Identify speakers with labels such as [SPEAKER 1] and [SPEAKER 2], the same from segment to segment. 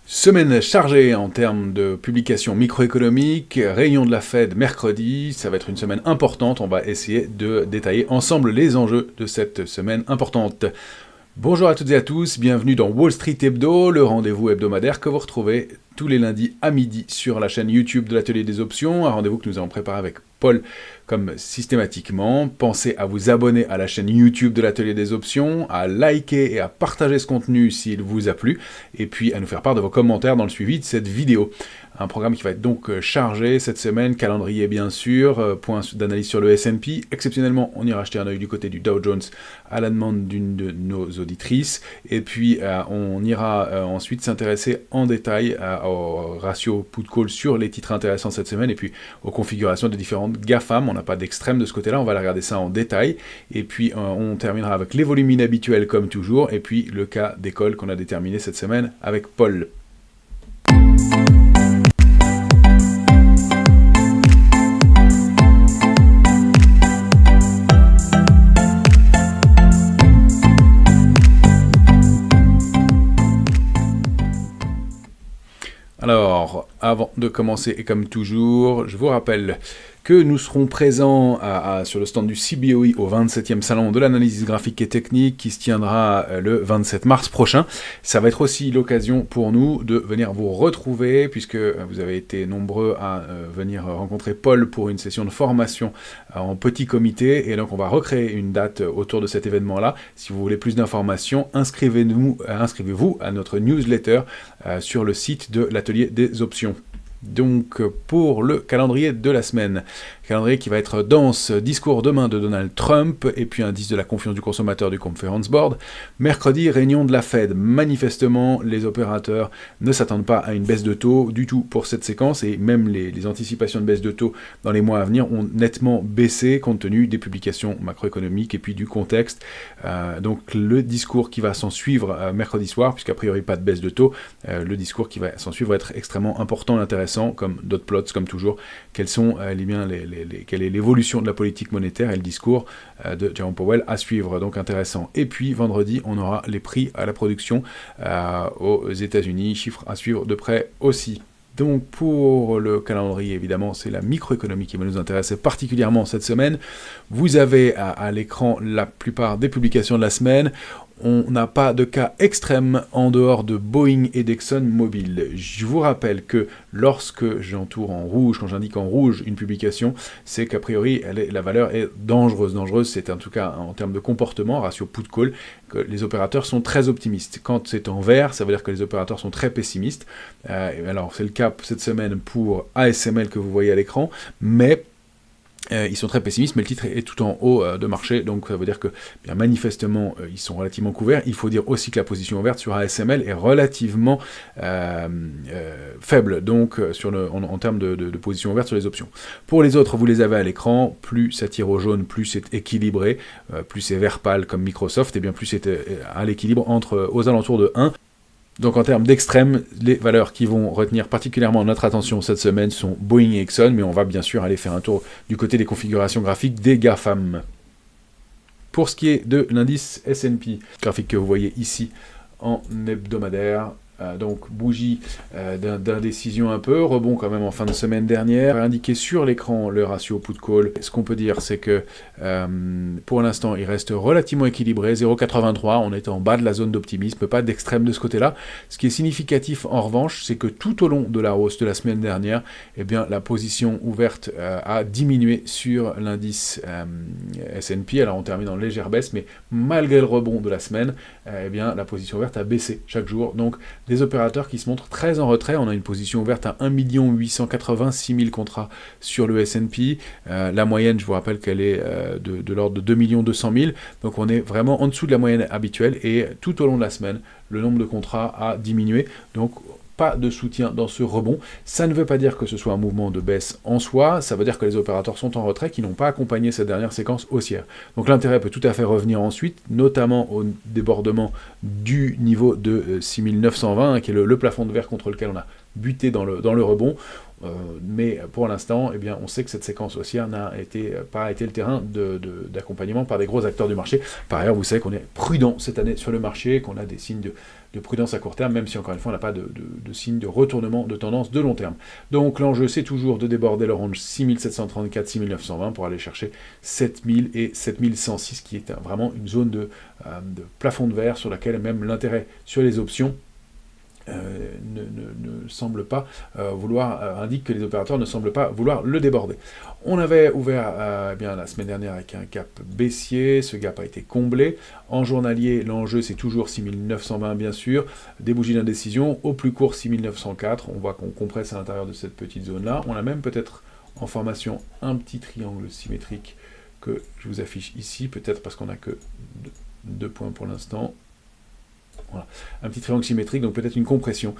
[SPEAKER 1] Semaine chargée en termes de publications microéconomiques, réunion de la Fed mercredi, ça va être une semaine importante, on va essayer de détailler ensemble les enjeux de cette semaine importante. Bonjour à toutes et à tous, bienvenue dans Wall Street Hebdo, le rendez-vous hebdomadaire que vous retrouvez tous les lundis à midi sur la chaîne YouTube de l'Atelier des Options, un rendez-vous que nous avons préparé avec Paul comme systématiquement. Pensez à vous abonner à la chaîne YouTube de l'Atelier des Options, à liker et à partager ce contenu s'il vous a plu, et puis à nous faire part de vos commentaires dans le suivi de cette vidéo. Un programme qui va être donc chargé cette semaine, calendrier bien sûr, point d'analyse sur le S&P. Exceptionnellement, on ira jeter un œil du côté du Dow Jones à la demande d'une de nos auditrices. Et puis, on ira ensuite s'intéresser en détail au ratio put-call sur les titres intéressants cette semaine et puis aux configurations des différentes GAFAM. On n'a pas d'extrême de ce côté-là, on va regarder ça en détail. Et puis, on terminera avec les volumes inhabituels comme toujours. Et puis, le cas d'école qu'on a déterminé cette semaine avec Paul. Alors, avant de commencer, et comme toujours, je vous rappelle que nous serons présents sur le stand du CBOE au 27e salon de l'analyse graphique et technique qui se tiendra le 27 mars prochain. Ça va être aussi l'occasion pour nous de venir vous retrouver puisque vous avez été nombreux à venir rencontrer Paul pour une session de formation en petit comité et donc on va recréer une date autour de cet événement-là. Si vous voulez plus d'informations, inscrivez-vous à notre newsletter sur le site de l'Atelier des Options. Donc pour le calendrier de la semaine, calendrier qui va être dense, discours demain de Donald Trump et puis indice de la confiance du consommateur du Conference Board. Mercredi, réunion de la Fed. Manifestement, les opérateurs ne s'attendent pas à une baisse de taux du tout pour cette séquence et même les anticipations de baisse de taux dans les mois à venir ont nettement baissé compte tenu des publications macroéconomiques et puis du contexte. Donc le discours qui va s'en suivre mercredi soir, puisqu'a priori pas de baisse de taux, le discours qui va s'en suivre va être extrêmement important et intéressant comme dot plots comme toujours, quelle est l'évolution de la politique monétaire et le discours de Jerome Powell à suivre, donc intéressant. Et puis vendredi, on aura les prix à la production aux États-Unis, chiffres à suivre de près aussi. Donc pour le calendrier, évidemment, c'est la microéconomie qui va nous intéresser particulièrement cette semaine. Vous avez à l'écran la plupart des publications de la semaine. On n'a pas de cas extrême en dehors de Boeing et d'ExxonMobil. Je vous rappelle que lorsque j'entoure en rouge, quand j'indique en rouge une publication, c'est qu'a priori la valeur est dangereuse. Dangereuse, c'est en tout cas en termes de comportement, ratio put-call, que les opérateurs sont très optimistes. Quand c'est en vert, ça veut dire que les opérateurs sont très pessimistes. Alors c'est le cas cette semaine pour ASML que vous voyez à l'écran, mais ils sont très pessimistes, mais le titre est tout en haut de marché, donc ça veut dire que bien, manifestement, ils sont relativement couverts. Il faut dire aussi que la position ouverte sur ASML est relativement faible, donc en termes de position ouverte sur les options. Pour les autres, vous les avez à l'écran, plus ça tire au jaune, plus c'est équilibré, plus c'est vert pâle comme Microsoft, et bien plus c'est à l'équilibre aux alentours de 1. Donc en termes d'extrême, les valeurs qui vont retenir particulièrement notre attention cette semaine sont Boeing et Exxon, mais on va bien sûr aller faire un tour du côté des configurations graphiques des GAFAM. Pour ce qui est de l'indice S&P, graphique que vous voyez ici en hebdomadaire, donc bougie d'indécision un peu, rebond quand même en fin de semaine dernière, indiqué sur l'écran le ratio put-call. Ce qu'on peut dire, c'est que pour l'instant, il reste relativement équilibré, 0,83, on est en bas de la zone d'optimisme, pas d'extrême de ce côté-là. Ce qui est significatif en revanche, c'est que tout au long de la hausse de la semaine dernière, eh bien, la position ouverte a diminué sur l'indice S&P, alors on termine en légère baisse, mais malgré le rebond de la semaine, eh bien, la position ouverte a baissé chaque jour, donc des opérateurs qui se montrent très en retrait. On a une position ouverte à 1 886 000 contrats sur le S&P. La moyenne, je vous rappelle qu'elle est de l'ordre de 2 200 000. Donc on est vraiment en dessous de la moyenne habituelle. Et tout au long de la semaine, le nombre de contrats a diminué. Donc pas de soutien dans ce rebond. Ça ne veut pas dire que ce soit un mouvement de baisse en soi, ça veut dire que les opérateurs sont en retrait, qui n'ont pas accompagné cette dernière séquence haussière. Donc l'intérêt peut tout à fait revenir ensuite, notamment au débordement du niveau de 6920, qui est le plafond de verre contre lequel on a buter dans le rebond. Mais pour l'instant, eh bien, on sait que cette séquence haussière n'a pas été le terrain d'accompagnement par des gros acteurs du marché. Par ailleurs, vous savez qu'on est prudent cette année sur le marché, qu'on a des signes de prudence à court terme, même si encore une fois on n'a pas de signe de retournement de tendance de long terme. Donc l'enjeu c'est toujours de déborder le range 6734-6920 pour aller chercher 7000 et 7106 qui est vraiment une zone de plafond de verre sur laquelle même l'intérêt sur les options ne semble pas indique que les opérateurs ne semblent pas vouloir le déborder. On avait ouvert bien la semaine dernière avec un gap baissier, ce gap a été comblé. En journalier, l'enjeu c'est toujours 6920 bien sûr, des bougies d'indécision, au plus court 6904, on voit qu'on compresse à l'intérieur de cette petite zone-là. On a même peut-être en formation un petit triangle symétrique que je vous affiche ici, peut-être parce qu'on n'a que deux points pour l'instant. Voilà. Un petit triangle symétrique, donc peut-être une compression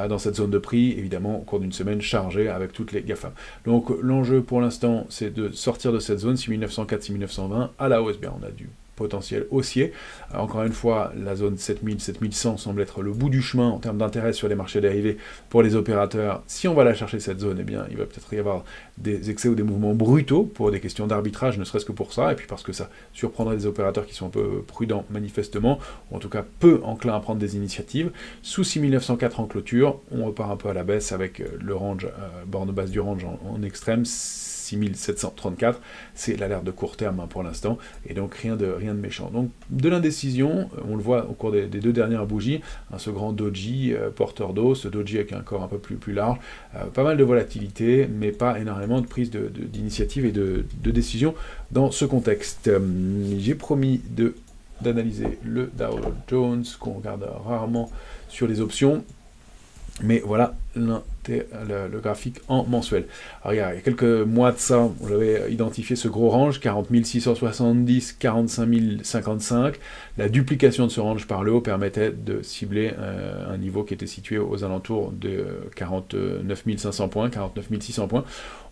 [SPEAKER 1] dans cette zone de prix, évidemment au cours d'une semaine chargée avec toutes les GAFAM. Donc l'enjeu pour l'instant, c'est de sortir de cette zone 6904-6920 à la hausse. Bien, on a du potentiel haussier. Encore une fois, la zone 7000-7100 semble être le bout du chemin en termes d'intérêt sur les marchés dérivés pour les opérateurs. Si on va la chercher cette zone, eh bien, il va peut-être y avoir des excès ou des mouvements brutaux pour des questions d'arbitrage, ne serait-ce que pour ça, et puis parce que ça surprendrait des opérateurs qui sont un peu prudents manifestement, ou en tout cas peu enclins à prendre des initiatives. Sous 6904 en clôture, on repart un peu à la baisse avec le range, borne basse du range en extrême, 6734, c'est l'alerte de court terme pour l'instant, et donc rien de méchant. Donc de l'indécision, on le voit au cours des deux dernières bougies, ce grand doji porteur d'eau, ce doji avec un corps un peu plus large, pas mal de volatilité, mais pas énormément de prise d'initiative et de décision dans ce contexte. J'ai promis d'analyser le Dow Jones, qu'on regarde rarement sur les options, mais voilà le graphique en mensuel. Alors il y a quelques mois de ça, on avait identifié ce gros range, 40 670, 45 055. La duplication de ce range par le haut permettait de cibler un niveau qui était situé aux alentours de 49 500 points, 49 600 points.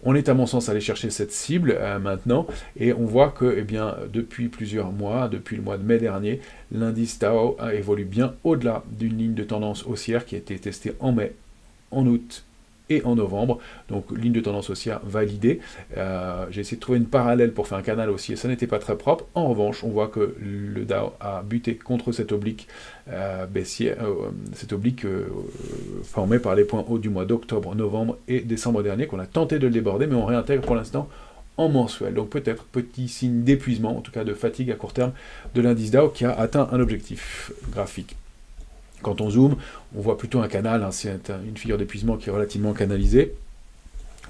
[SPEAKER 1] On est à mon sens allé chercher cette cible maintenant, et on voit que eh bien, depuis plusieurs mois, depuis le mois de mai dernier, l'indice Dow évolue bien au-delà d'une ligne de tendance haussière qui a été testée en mai, en août et en novembre, donc ligne de tendance haussière validée. J'ai essayé de trouver une parallèle pour faire un canal haussier, ça n'était pas très propre. En revanche, on voit que le Dow a buté contre cette oblique baissière, cette oblique formée par les points hauts du mois d'octobre, novembre et décembre dernier, qu'on a tenté de le déborder, mais on réintègre pour l'instant en mensuel. Donc peut-être petit signe d'épuisement, en tout cas de fatigue à court terme de l'indice Dow qui a atteint un objectif graphique. Quand on zoome, on voit plutôt un canal, hein, c'est une figure d'épuisement qui est relativement canalisée.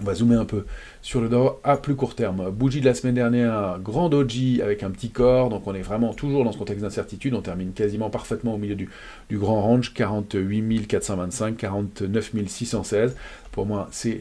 [SPEAKER 1] On va zoomer un peu sur le Dow à plus court terme. Bougie de la semaine dernière, grand doji avec un petit corps, donc on est vraiment toujours dans ce contexte d'incertitude, on termine quasiment parfaitement au milieu du grand range, 48 425, 49 616. Pour moi, c'est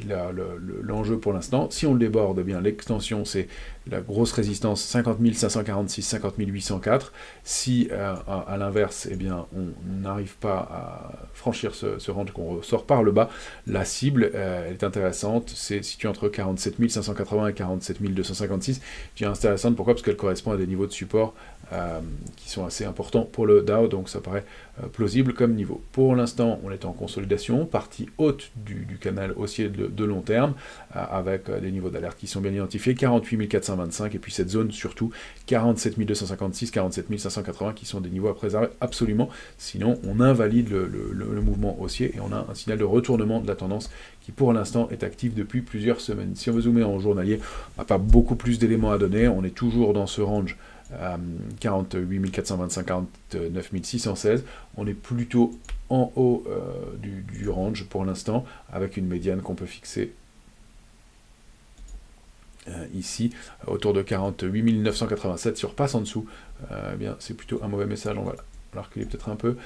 [SPEAKER 1] l'enjeu pour l'instant. Si on le déborde, eh bien l'extension, c'est la grosse résistance 50 546, 50 804. Si, à l'inverse, eh bien, on n'arrive pas à franchir ce range qu'on ressort par le bas, la cible elle est intéressante, c'est situé entre 47 580 et 47 256. Je dis intéressante, pourquoi ? Parce qu'elle correspond à des niveaux de support qui sont assez importants pour le Dow, donc ça paraît plausible comme niveau. Pour l'instant, on est en consolidation, partie haute du canal haussier de long terme, avec des niveaux d'alerte qui sont bien identifiés, 48 425, et puis cette zone surtout, 47 256, 47 580, qui sont des niveaux à préserver absolument, sinon on invalide le mouvement haussier, et on a un signal de retournement de la tendance qui pour l'instant est actif depuis plusieurs semaines. Si on veut zoomer en journalier, on n'a pas beaucoup plus d'éléments à donner, on est toujours dans ce range 48 425, 49 616, on est plutôt en haut du range pour l'instant, avec une médiane qu'on peut fixer ici, autour de 48 987, si on repasse en dessous, eh bien c'est plutôt un mauvais message, on va alors qu'il est peut-être un peu,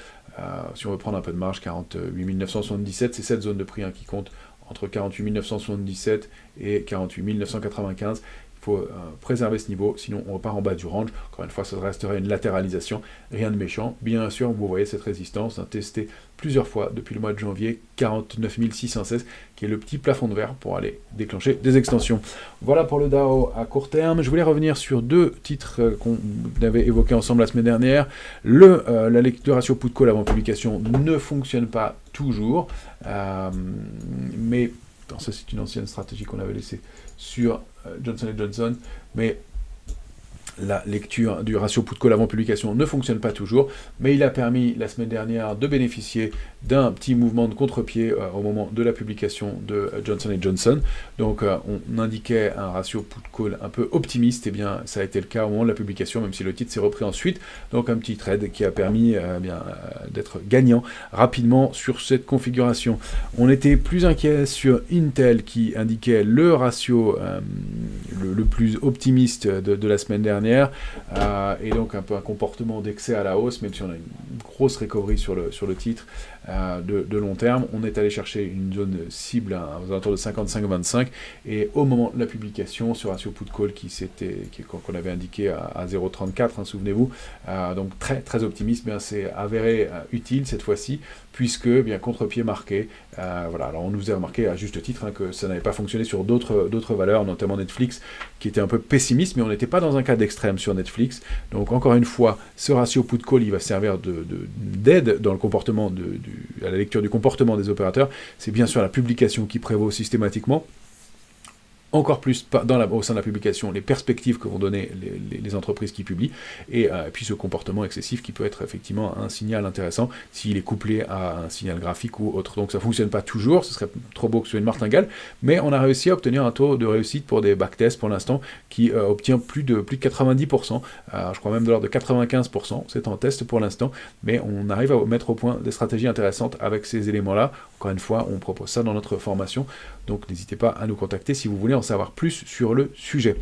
[SPEAKER 1] si on veut prendre un peu de marge, 48 977, c'est cette zone de prix qui compte, entre 48 977 et 48 995, faut préserver ce niveau, sinon on repart en bas du range. Encore une fois, ça resterait une latéralisation, rien de méchant. Bien sûr, vous voyez cette résistance, testée plusieurs fois depuis le mois de janvier, 49 616, qui est le petit plafond de verre pour aller déclencher des extensions. Voilà pour le DAO à court terme. Je voulais revenir sur deux titres qu'on avait évoqués ensemble la semaine dernière. La lecture ratio put-call avant publication ne fonctionne pas toujours, mais ça c'est une ancienne stratégie qu'on avait laissée sur Johnson & Johnson, mais la lecture du ratio put-call avant publication ne fonctionne pas toujours, mais il a permis la semaine dernière de bénéficier d'un petit mouvement de contre-pied au moment de la publication de Johnson & Johnson. Donc on indiquait un ratio put-call un peu optimiste, et bien ça a été le cas au moment de la publication, même si le titre s'est repris ensuite. Donc un petit trade qui a permis d'être gagnant rapidement sur cette configuration. On était plus inquiet sur Intel qui indiquait le ratio le plus optimiste de la semaine dernière, et donc un peu un comportement d'excès à la hausse, même si on a une grosse recovery sur le titre de long terme. On est allé chercher une zone cible aux alentours de 55-25, et au moment de la publication, ce ratio put-call qu'on avait indiqué à 0,34, souvenez-vous, donc très très optimiste, bien c'est avéré utile cette fois-ci, puisque bien contre-pied marqué. Voilà, alors on nous a remarqué à juste titre que ça n'avait pas fonctionné sur d'autres valeurs, notamment Netflix, qui était un peu pessimiste, mais on n'était pas dans un cas d'extrême sur Netflix. Donc encore une fois, ce ratio put-call, il va servir d'aide dans le comportement à la lecture du comportement des opérateurs. C'est bien sûr la publication qui prévaut systématiquement. Encore plus au sein de la publication, les perspectives que vont donner les entreprises qui publient, et puis ce comportement excessif qui peut être effectivement un signal intéressant s'il est couplé à un signal graphique ou autre. Donc ça ne fonctionne pas toujours, ce serait trop beau que ce soit une martingale, mais on a réussi à obtenir un taux de réussite pour des backtests pour l'instant qui obtient plus de 90%, je crois même de l'ordre de 95%, c'est en test pour l'instant, mais on arrive à mettre au point des stratégies intéressantes avec ces éléments-là. Encore une fois, on propose ça dans notre formation, donc n'hésitez pas à nous contacter si vous voulez en savoir plus sur le sujet.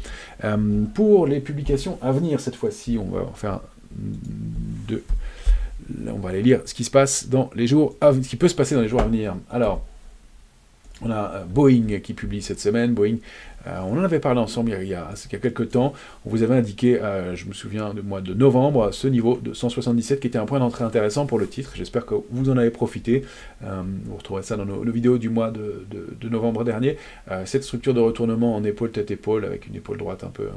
[SPEAKER 1] Pour les publications à venir, cette fois-ci, on va en faire deux. On va aller lire ce qui se passe dans les jours ce qui peut se passer dans les jours à venir. Alors, on a Boeing qui publie cette semaine. Boeing, on en avait parlé ensemble il y a quelques temps. On vous avait indiqué, je me souviens du mois de novembre, ce niveau de 177 qui était un point d'entrée intéressant pour le titre. J'espère que vous en avez profité. Vous retrouverez ça dans nos vidéos du mois de novembre dernier. Cette structure de retournement en épaule tête-épaule, avec une épaule droite un peu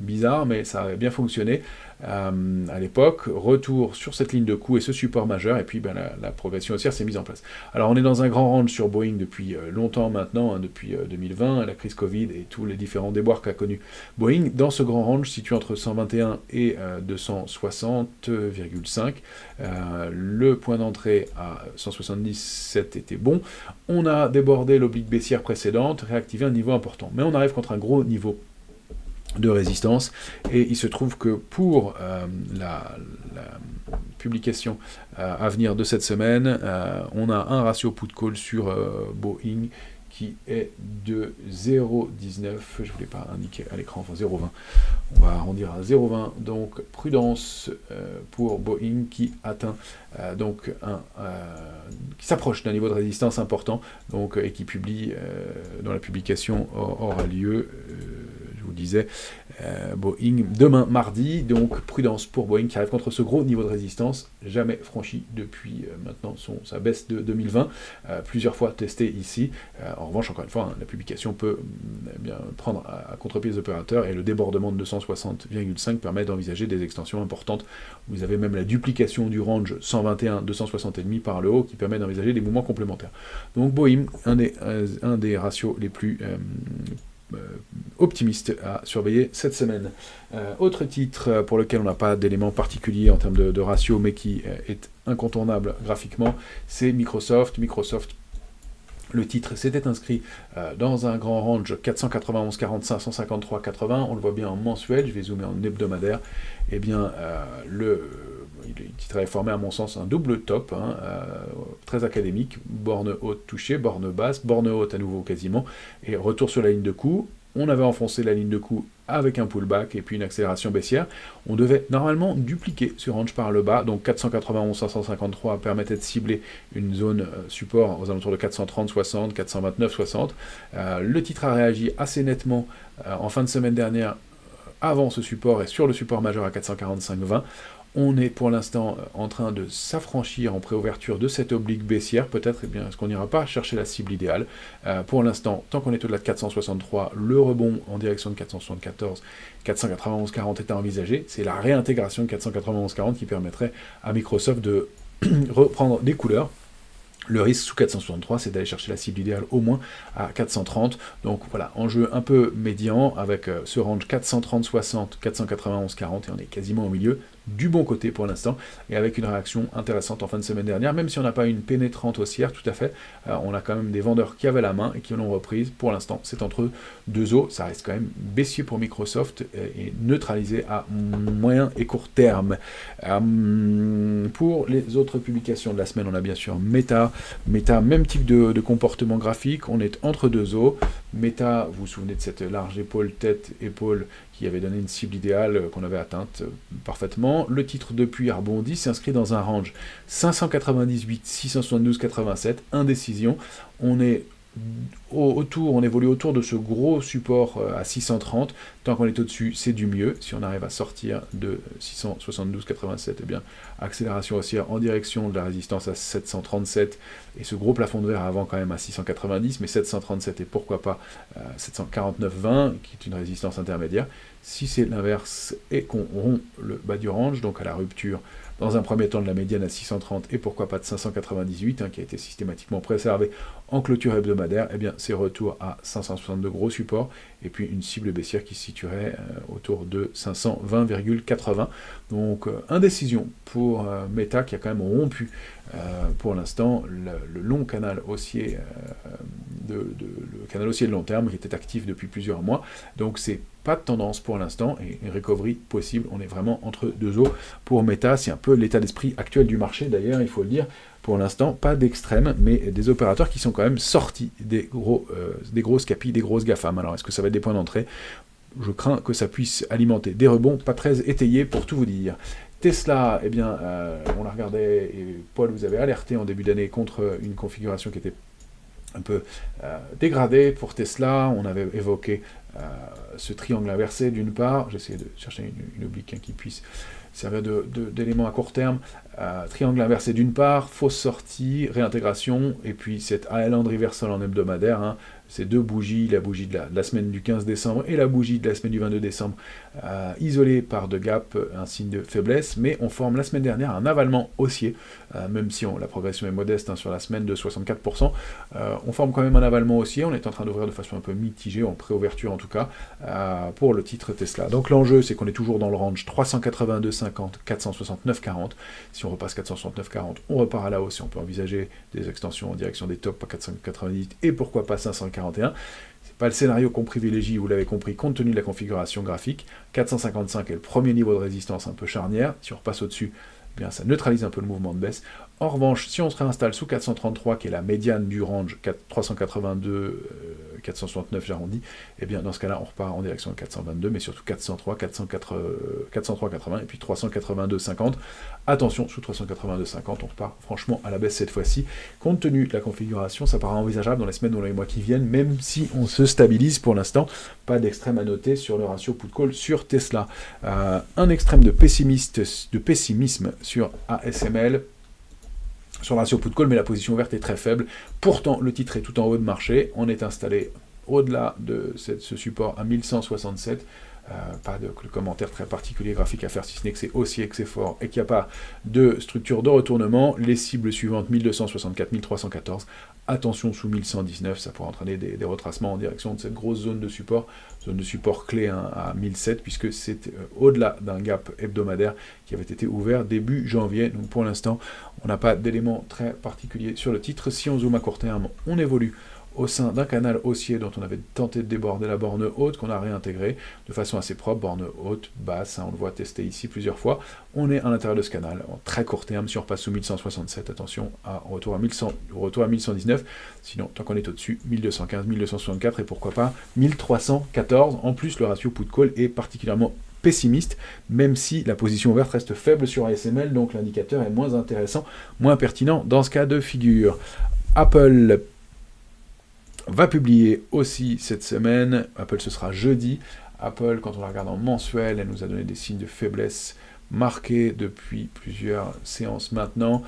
[SPEAKER 1] bizarre, mais ça avait bien fonctionné à l'époque. Retour sur cette ligne de coup et ce support majeur, et puis la progression haussière s'est mise en place. Alors on est dans un grand range sur Boeing depuis longtemps maintenant, depuis 2020, la crise Covid et tous les différents déboires qu'a connu Boeing. Dans ce grand range situé entre 121 et 260,5, le point d'entrée à 177 était bon. On a débordé l'oblique baissière précédente, réactivé un niveau important, mais on arrive contre un gros niveau de résistance, et il se trouve que pour la publication à venir de cette semaine, on a un ratio put-call sur Boeing qui est de 0,19, je ne voulais pas indiquer à l'écran, enfin 0,20, on va arrondir à 0,20, donc prudence pour Boeing qui atteint qui s'approche d'un niveau de résistance important, donc, et qui publie, dont la publication aura lieu, je vous disais, Boeing demain mardi, donc prudence pour Boeing qui arrive contre ce gros niveau de résistance, jamais franchi depuis maintenant sa baisse de 2020, plusieurs fois testé ici. En revanche, encore une fois, la publication peut bien prendre à contre-pied les opérateurs, et le débordement de 260,5 permet d'envisager des extensions importantes. Vous avez même la duplication du range 121-260,5 par le haut qui permet d'envisager des mouvements complémentaires. Donc Boeing, un des ratios les plus optimiste à surveiller cette semaine. Autre titre pour lequel on n'a pas d'éléments particuliers en termes de ratio, mais qui est incontournable graphiquement, c'est Microsoft. Microsoft, le titre s'était inscrit dans un grand range 491,45, 153,80, on le voit bien en mensuel, je vais zoomer en hebdomadaire, et bien le titre avait formé à mon sens un double top, très académique, borne haute touchée, borne basse, borne haute à nouveau quasiment, et retour sur la ligne de coup, on avait enfoncé la ligne de coup avec un pullback et puis une accélération baissière. On devait normalement dupliquer ce range par le bas, donc 491-553 permettait de cibler une zone support aux alentours de 430-60, 429-60. Le titre a réagi assez nettement en fin de semaine dernière avant ce support et sur le support majeur à 445,20. On est pour l'instant en train de s'affranchir en préouverture de cette oblique baissière. Peut-être, est-ce qu'on n'ira pas chercher la cible idéale. Pour l'instant, tant qu'on est au-delà de 463, le rebond en direction de 474, 491,40 est à envisager. C'est la réintégration de 491,40 qui permettrait à Microsoft de reprendre des couleurs. Le risque sous 463, c'est d'aller chercher la cible idéale au moins à 430. Donc voilà, enjeu un peu médian avec ce range 430-60, 491-40 et on est quasiment au milieu du bon côté pour l'instant et avec une réaction intéressante en fin de semaine dernière, même si on n'a pas une pénétrante haussière tout à fait, on a quand même des vendeurs qui avaient la main et qui l'ont reprise. Pour l'instant, c'est entre deux eaux, ça reste quand même baissier pour Microsoft et neutralisé à moyen et court terme. Pour les autres publications de la semaine, on a bien sûr Meta, même type de comportement graphique, on est entre deux eaux. Meta, vous vous souvenez de cette large épaule, tête-épaule qui avait donné une cible idéale qu'on avait atteinte parfaitement. Le titre depuis a rebondi, s'inscrit dans un range 598, 672, 87, indécision. On est on évolue autour de ce gros support à 630. Tant qu'on est au-dessus, c'est du mieux. Si on arrive à sortir de 672,87, eh bien, accélération haussière en direction de la résistance à 737 et ce gros plafond de verre avant quand même à 690, mais 737 et pourquoi pas 749,20 qui est une résistance intermédiaire. Si c'est l'inverse et qu'on rompt le bas du range, donc à la rupture dans un premier temps de la médiane à 630 et pourquoi pas de 598 qui a été systématiquement préservé en clôture hebdomadaire, eh bien c'est retour à 562 gros supports et puis une cible baissière qui se situerait autour de 520,80. Donc indécision pour Meta qui a quand même rompu pour l'instant le long canal haussier le canal haussier de long terme qui était actif depuis plusieurs mois. Donc c'est pas de tendance pour l'instant et une recovery possible. On est vraiment entre deux eaux pour Meta. C'est un peu l'état d'esprit actuel du marché d'ailleurs, il faut le dire. Pour l'instant, pas d'extrême, mais des opérateurs qui sont quand même sortis des grosses capilles, des grosses GAFAM. Alors est-ce que ça va être des points d'entrée ? Je crains que ça puisse alimenter des rebonds pas très étayés pour tout vous dire. Tesla, eh bien, on la regardait et Paul vous avait alerté en début d'année contre une configuration qui était un peu dégradée pour Tesla. On avait évoqué ce triangle inversé d'une part, j'essaie de chercher une oblique qui puisse servir d'élément à court terme, triangle inversé d'une part, fausse sortie, réintégration, et puis cette Island Reversal en hebdomadaire, ces deux bougies, la bougie de la semaine du 15 décembre et la bougie de la semaine du 22 décembre, isolées par de gap, un signe de faiblesse, mais on forme la semaine dernière un avalement haussier, même si la progression est modeste sur la semaine de 64%, on forme quand même un avalement haussier, on est en train d'ouvrir de façon un peu mitigée, en préouverture en tout cas, pour le titre Tesla. Donc l'enjeu, c'est qu'on est toujours dans le range 382,50, 469,40, si on repasse 469,40, on repart à la hausse et on peut envisager des extensions en direction des tops à 498 et pourquoi pas 541. C'est pas le scénario qu'on privilégie, vous l'avez compris, compte tenu de la configuration graphique. 455 est le premier niveau de résistance un peu charnière. Si on repasse au-dessus, eh bien ça neutralise un peu le mouvement de baisse. En revanche, si on se réinstalle sous 433, qui est la médiane du range 382, 469 j'arrondis, eh bien dans ce cas-là, on repart en direction de 422, mais surtout 403, 403,80 et puis 382,50. Attention, sous 382,50, on repart franchement à la baisse cette fois-ci. Compte tenu de la configuration, ça paraît envisageable dans les semaines ou dans les mois qui viennent, même si on se stabilise pour l'instant. Pas d'extrême à noter sur le ratio put-call sur Tesla. Un extrême de pessimisme sur ASML, sur le ratio put-call, mais la position ouverte est très faible. Pourtant, le titre est tout en haut de marché. On est installé au-delà de ce support à 1167. Pas de commentaire très particulier graphique à faire, si ce n'est que c'est haussier, que c'est fort, et qu'il n'y a pas de structure de retournement. Les cibles suivantes, 1264, 1314. Attention sous 1119, ça pourrait entraîner des retracements en direction de cette grosse zone de support clé à 1007, puisque c'est au-delà d'un gap hebdomadaire qui avait été ouvert début janvier. Donc pour l'instant, on n'a pas d'éléments très particuliers sur le titre. Si on zoome à court terme, on évolue au sein d'un canal haussier dont on avait tenté de déborder la borne haute, qu'on a réintégré de façon assez propre, borne haute, basse, on le voit tester ici plusieurs fois. On est à l'intérieur de ce canal, en très court terme, si on repasse sous 1167, attention, retour à 1119, sinon, tant qu'on est au-dessus, 1215, 1264, et pourquoi pas 1314. En plus, le ratio put-call est particulièrement pessimiste, même si la position ouverte reste faible sur ASML, donc l'indicateur est moins intéressant, moins pertinent dans ce cas de figure. Apple va publier aussi cette semaine. Apple, ce sera jeudi. Apple, quand on la regarde en mensuel, elle nous a donné des signes de faiblesse marqués depuis plusieurs séances maintenant.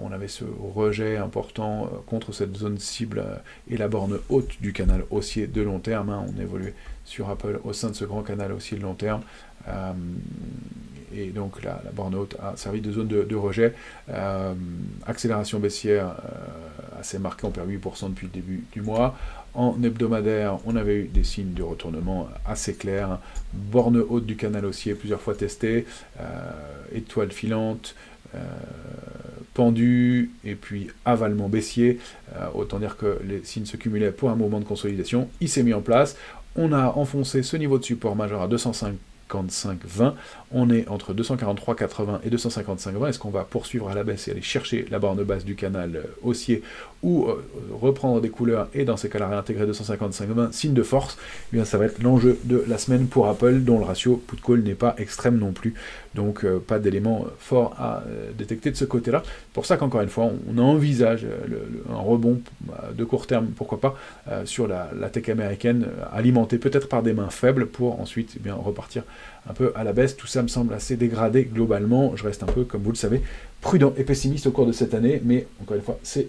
[SPEAKER 1] On avait ce rejet important contre cette zone cible et la borne haute du canal haussier de long terme. On évolue sur Apple au sein de ce grand canal haussier de long terme. Et donc la borne haute a servi de zone de rejet. Accélération baissière assez marquée, on perd 8% depuis le début du mois. En hebdomadaire, on avait eu des signes de retournement assez clairs. Borne haute du canal haussier plusieurs fois testée, étoile filante, pendu, et puis avalement baissier. Autant dire que les signes se cumulaient pour un mouvement de consolidation. Il s'est mis en place. On a enfoncé ce niveau de support majeur à 255,20. On est entre 243,80 et 255,20. Est-ce qu'on va poursuivre à la baisse et aller chercher la borne basse du canal haussier ou reprendre des couleurs et dans ces cas-là réintégrer 255,20, signe de force? Eh bien, ça va être l'enjeu de la semaine pour Apple, dont le ratio put-call n'est pas extrême non plus. Donc, pas d'éléments forts à détecter de ce côté-là. Pour ça qu'encore une fois, on envisage un rebond de court terme, pourquoi pas, sur la tech américaine, alimentée peut-être par des mains faibles pour ensuite bien repartir un peu à la baisse. Tout ça me semble assez dégradé globalement. Je reste un peu, comme vous le savez, prudent et pessimiste au cours de cette année, mais encore une fois, c'est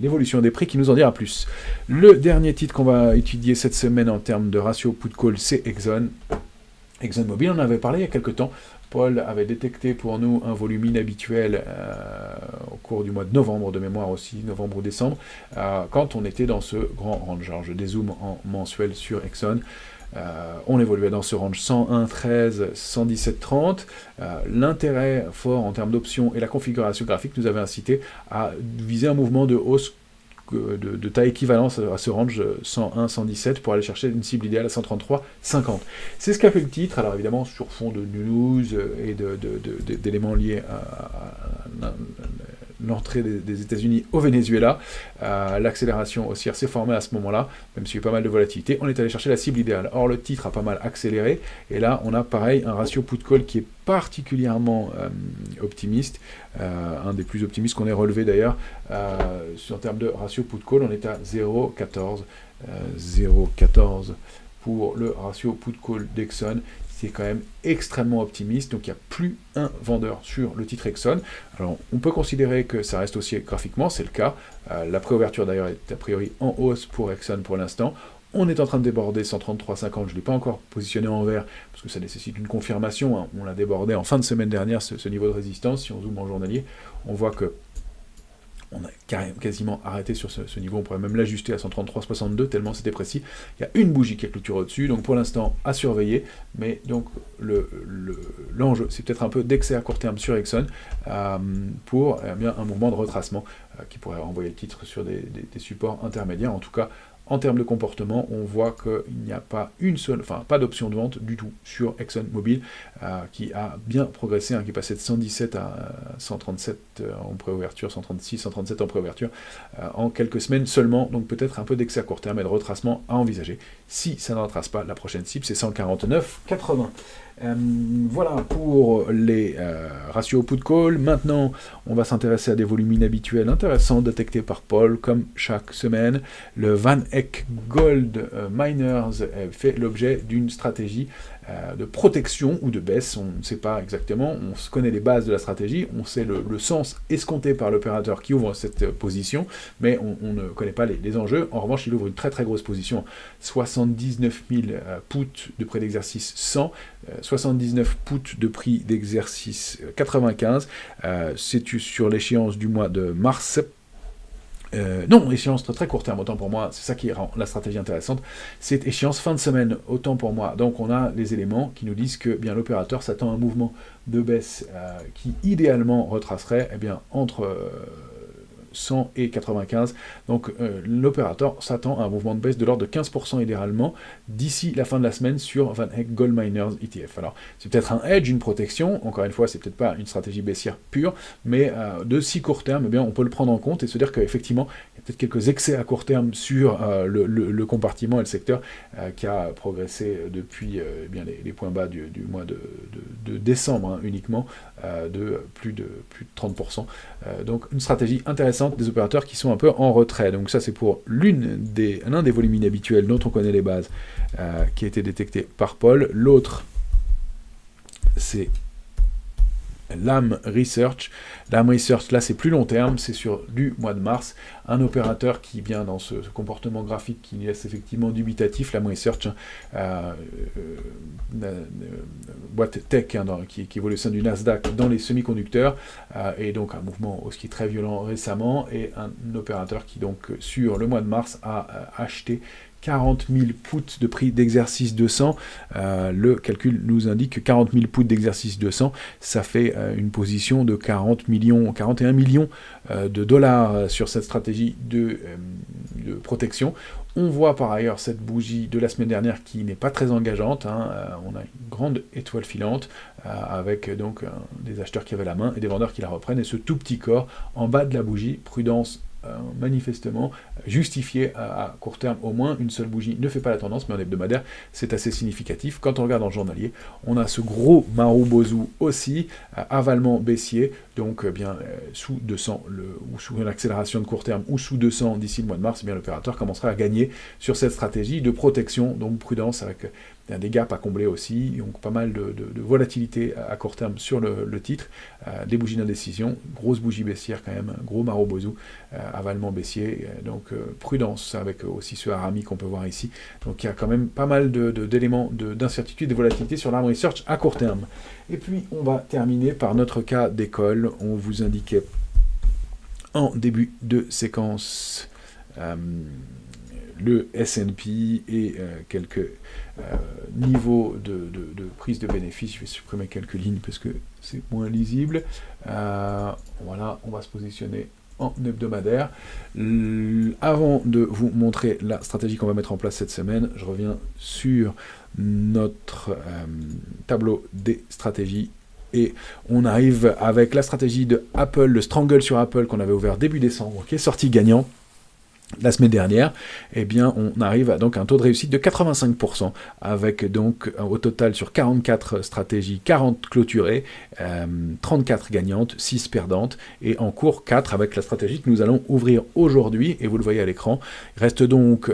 [SPEAKER 1] l'évolution des prix qui nous en dira plus. Le dernier titre qu'on va étudier cette semaine en termes de ratio put-call, c'est Exxon. ExxonMobil, on en avait parlé il y a quelques temps. Paul avait détecté pour nous un volume inhabituel au cours du mois de novembre, de mémoire aussi, novembre ou décembre, quand on était dans ce grand range. Alors je dézoome en mensuel sur Exxon. On évoluait dans ce range 101,13, 117,30. L'intérêt fort en termes d'options et la configuration graphique nous avait incité à viser un mouvement de hausse de taille équivalente à ce range 101-117 pour aller chercher une cible idéale à 133,50. C'est ce qu'a fait le titre, alors évidemment sur fond de news et d'éléments liés à l'entrée des États-Unis au Venezuela. L'accélération haussière s'est formée à ce moment-là, même s'il y a eu pas mal de volatilité. On est allé chercher la cible idéale. Or, le titre a pas mal accéléré, et là, on a pareil un ratio put-call qui est particulièrement optimiste, un des plus optimistes qu'on ait relevé d'ailleurs. En termes de ratio put-call, on est à 0,14. 0,14 pour le ratio put-call d'Exxon. C'est quand même extrêmement optimiste, donc il n'y a plus un vendeur sur le titre Exxon. Alors on peut considérer que ça reste haussier graphiquement, c'est le cas. La préouverture d'ailleurs est a priori en hausse pour Exxon pour l'instant. On est en train de déborder 133,50, je ne l'ai pas encore positionné en vert, parce que ça nécessite une confirmation, hein. On l'a débordé en fin de semaine dernière, ce niveau de résistance. Si on zoome en journalier, on voit que on a quasiment arrêté sur ce niveau, on pourrait même l'ajuster à 133,62, tellement c'était précis. Il y a une bougie qui est clôturée au-dessus, donc pour l'instant à surveiller, mais donc l'enjeu, c'est peut-être un peu d'excès à court terme sur Exxon, pour bien un mouvement de retracement qui pourrait renvoyer le titre sur des supports intermédiaires. En tout cas, en termes de comportement, on voit qu'il n'y a pas pas d'option de vente du tout sur ExxonMobil, qui a bien progressé, qui est passé de 117 à 137 en préouverture, 136, 137 en préouverture, en quelques semaines seulement, donc peut-être un peu d'excès à court terme et de retracement à envisager. Si ça ne retrace pas, la prochaine cible c'est 149,80. Voilà pour les ratios put-call. Maintenant, on va s'intéresser à des volumes inhabituels intéressants détectés par Paul, comme chaque semaine. Le Van Eck Gold Miners fait l'objet d'une stratégie de protection ou de baisse, on ne sait pas exactement, on connaît les bases de la stratégie, on sait le sens escompté par l'opérateur qui ouvre cette position, mais on ne connaît pas les enjeux. En revanche, il ouvre une très très grosse position, 79 000 puts de prix d'exercice 100, 79 puts de prix d'exercice 95, c'est sur l'échéance du mois de mars. Non, échéance très, très court terme, autant pour moi, c'est ça qui rend la stratégie intéressante, c'est échéance fin de semaine, autant pour moi. Donc on a les éléments qui nous disent que bien l'opérateur s'attend à un mouvement de baisse qui idéalement retracerait entre 100,95. Donc l'opérateur s'attend à un mouvement de baisse de l'ordre de 15% idéalement d'ici la fin de la semaine sur Van Eck Gold Miners ETF. Alors c'est peut-être un hedge, une protection, encore une fois c'est peut-être pas une stratégie baissière pure, mais de si court terme, eh bien, on peut le prendre en compte et se dire qu'effectivement il y a peut-être quelques excès à court terme sur le compartiment et le secteur qui a progressé depuis eh bien, les points bas du mois de décembre hein, uniquement de plus de 30%. Donc une stratégie intéressante des opérateurs qui sont un peu en retrait. Donc ça c'est pour l'un des volumes inhabituels dont on connaît les bases qui a été détecté par Paul. L'autre c'est Lam Research. Lam Research, là, c'est plus long terme, c'est sur du mois de mars. Un opérateur qui vient dans ce comportement graphique qui laisse effectivement dubitatif. Lam Research, boîte tech hein, qui évolue au sein du Nasdaq dans les semi-conducteurs, et donc un mouvement aussi très violent récemment, et un opérateur qui, donc, sur le mois de mars, a acheté 40 000 puts de prix d'exercice 200. Le calcul nous indique que 40 000 puts d'exercice 200, ça fait une position de 41 millions de dollars sur cette stratégie de protection. On voit par ailleurs cette bougie de la semaine dernière qui n'est pas très engageante. Hein. On a une grande étoile filante avec donc des acheteurs qui avaient la main et des vendeurs qui la reprennent. Et ce tout petit corps en bas de la bougie, prudence manifestement justifié à court terme au moins. Une seule bougie ne fait pas la tendance, mais en hebdomadaire c'est assez significatif. Quand on regarde en journalier, on a ce gros Marubozu aussi, avalement baissier, donc bien sous 200 ou sous une accélération de court terme ou sous 200 d'ici le mois de mars, eh bien l'opérateur commencera à gagner sur cette stratégie de protection, donc prudence avec des gaps à combler aussi, donc pas mal de volatilité à court terme sur le titre, des bougies d'indécision, grosse bougie baissière quand même, gros Marubozu, avalement baissier, donc prudence avec aussi ce harami qu'on peut voir ici. Donc il y a quand même pas mal d'éléments d'incertitude et de volatilité sur l'Arm Research à court terme. Et puis on va terminer par notre cas d'école. On vous indiquait en début de séquence le S&P et quelques niveaux de prise de bénéfice. Je vais supprimer quelques lignes parce que c'est moins lisible. Voilà, on va se positionner en hebdomadaire. Avant de vous montrer la stratégie qu'on va mettre en place cette semaine, je reviens sur notre tableau des stratégies. Et on arrive avec la stratégie de Apple, le Strangle sur Apple qu'on avait ouvert début décembre, qui est sorti gagnant la semaine dernière. Eh bien, on arrive à donc un taux de réussite de 85%, avec donc au total sur 44 stratégies, 40 clôturées, 34 gagnantes, 6 perdantes, et en cours 4 avec la stratégie que nous allons ouvrir aujourd'hui, et vous le voyez à l'écran. Il reste donc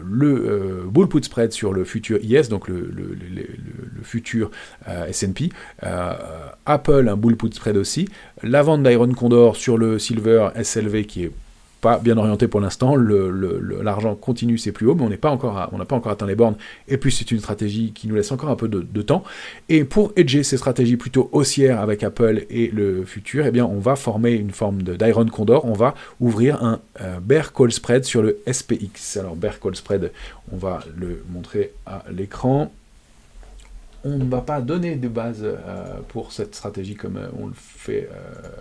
[SPEAKER 1] le bull put spread sur le futur IS, donc le futur S&P, Apple, un bull put spread aussi, la vente d'Iron Condor sur le silver SLV qui est pas bien orienté pour l'instant, l'argent continue ses plus hauts, mais on n'a pas encore atteint les bornes, et puis c'est une stratégie qui nous laisse encore un peu de temps. Et pour hedger ces stratégies plutôt haussières avec Apple et le futur, eh bien on va former une forme d'Iron Condor, on va ouvrir un Bear Call Spread sur le SPX. Alors Bear Call Spread, on va le montrer à l'écran. On ne va pas donner de base pour cette stratégie comme on le fait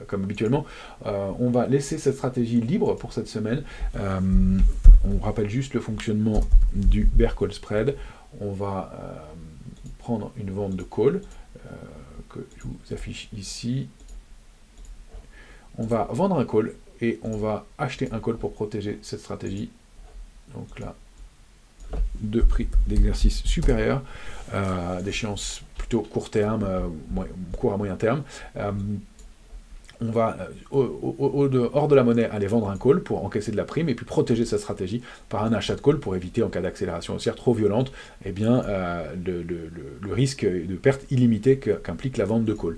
[SPEAKER 1] comme habituellement. On va laisser cette stratégie libre pour cette semaine. On rappelle juste le fonctionnement du Bear Call Spread. On va prendre une vente de call que je vous affiche ici. On va vendre un call et on va acheter un call pour protéger cette stratégie. Donc là, de prix d'exercice supérieur, d'échéance plutôt court terme, court à moyen terme. On va, hors de la monnaie, aller vendre un call pour encaisser de la prime et puis protéger sa stratégie par un achat de call pour éviter, en cas d'accélération haussière trop violente, eh bien, le risque de perte illimitée qu'implique la vente de call.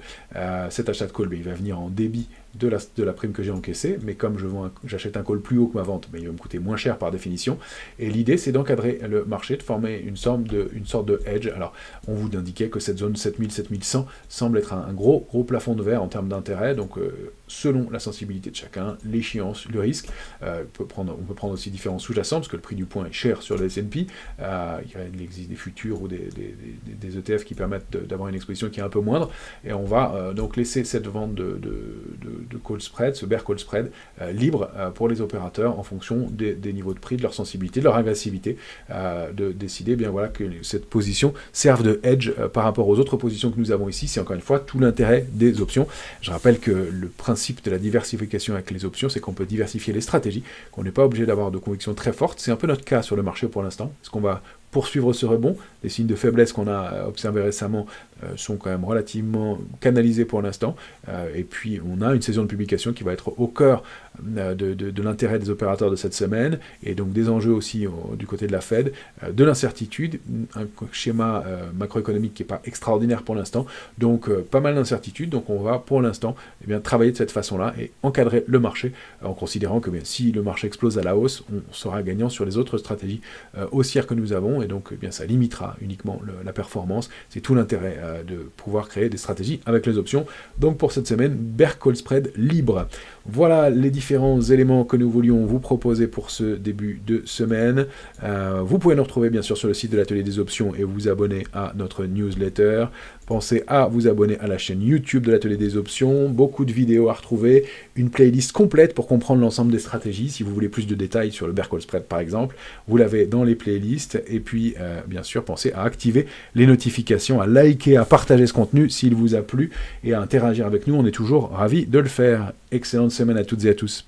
[SPEAKER 1] Cet achat de call, il va venir en débit de la prime que j'ai encaissée, mais comme j'achète un call plus haut que ma vente, il va me coûter moins cher par définition. Et l'idée, c'est d'encadrer le marché, de former une sorte de hedge. Alors, on vous indiquait que cette zone 7000-7100 semble être un gros plafond de verre en termes d'intérêt, donc selon la sensibilité de chacun, l'échéance, le risque. On peut prendre aussi différents sous-jacents, parce que le prix du point est cher sur le S&P. Il existe des futurs ou des ETF qui permettent d'avoir une exposition qui est un peu moindre, et on va donc laisser cette vente de call spread, ce bear call spread, libre pour les opérateurs en fonction des niveaux de prix, de leur sensibilité, de leur agressivité, de décider bien voilà que cette position serve de hedge par rapport aux autres positions que nous avons ici. C'est encore une fois tout l'intérêt des options. Je rappelle que le principe de la diversification avec les options, c'est qu'on peut diversifier les stratégies, qu'on n'est pas obligé d'avoir de convictions très fortes. C'est un peu notre cas sur le marché pour l'instant. Est-ce qu'on va poursuivre ce rebond? Les signes de faiblesse qu'on a observés récemment sont quand même relativement canalisés pour l'instant. Et puis, on a une saison de publication qui va être au cœur de l'intérêt des opérateurs de cette semaine, et donc des enjeux aussi du côté de la Fed, de l'incertitude, un schéma macroéconomique qui n'est pas extraordinaire pour l'instant, donc pas mal d'incertitudes. Donc on va pour l'instant travailler de cette façon-là et encadrer le marché en considérant que si le marché explose à la hausse, on sera gagnant sur les autres stratégies haussières que nous avons, et donc ça limitera uniquement la performance. C'est tout l'intérêt de pouvoir créer des stratégies avec les options. Donc pour cette semaine, bear call spread libre. Voilà les différents éléments que nous voulions vous proposer pour ce début de semaine. Vous pouvez nous retrouver bien sûr sur le site de l'Atelier des Options et vous abonner à notre newsletter. Pensez à vous abonner à la chaîne YouTube de l'Atelier des Options. Beaucoup de vidéos à retrouver, une playlist complète pour comprendre l'ensemble des stratégies. Si vous voulez plus de détails sur le bear call spread par exemple, vous l'avez dans les playlists. Et puis bien sûr, pensez à activer les notifications, à liker, à partager ce contenu s'il vous a plu et à interagir avec nous. On est toujours ravis de le faire. Excellente semaine à toutes et à tous.